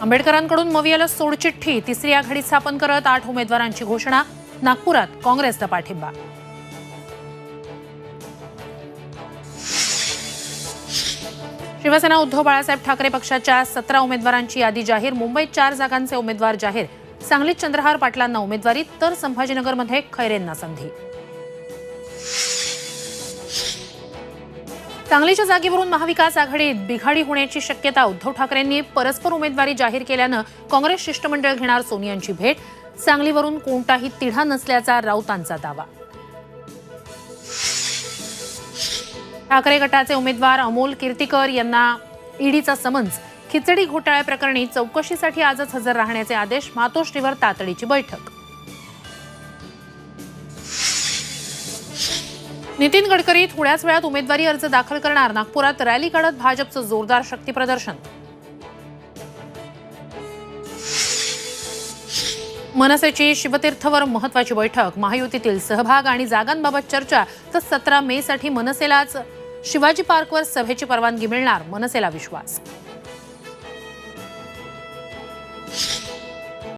आंबेडकरांकडून मवियाला सोडचिठ्ठी, तिसरी आघाडी स्थापन करत 8 उमेदवारांची घोषणा. नागपुरात काँग्रेसचा पाठिंबा. शिवसेना उद्धव बाळासाहेब ठाकरे पक्षाच्या 17 उमेदवारांची यादी जाहीर. मुंबईत 4 जागांचे उमेदवार जाहीर. सांगलीत चंद्रहार पाटलांना उमेदवारी, तर संभाजीनगरमध्ये खैरेंना संधी. सांगलीच्या जागेवरून महाविकास आघाडीत बिघाडी होण्याची शक्यता. उद्धव ठाकरेंनी परस्पर उमेदवारी जाहीर केल्यानं काँग्रेस शिष्टमंडळ घेणार सोनियांची भेट. सांगलीवरून कोणताही तिढा नसल्याचा राऊतांचा दावा. ठाकरे गटाचे उमेदवार अमोल कीर्तीकर यांना ईडीचा समन्स. खिचडी घोटाळ्याप्रकरणी चौकशीसाठी आजच हजर राहण्याचे आदेश. मातोश्रीवर तातडीची बैठक. नितीन गडकरी थोड्याच वेळात उमेदवारी अर्ज दाखल करणार. नागपुरात रॅली काढत भाजपचं जोरदार शक्तीप्रदर्शन. मनसेची शिवतीर्थवर महत्वाची बैठक. महायुतीतील सहभाग आणि जागांबाबत चर्चा. तर 17 मेसाठी मनसेलाच शिवाजी पार्कवर सभेची परवानगी मिळणार, मनसेला विश्वास.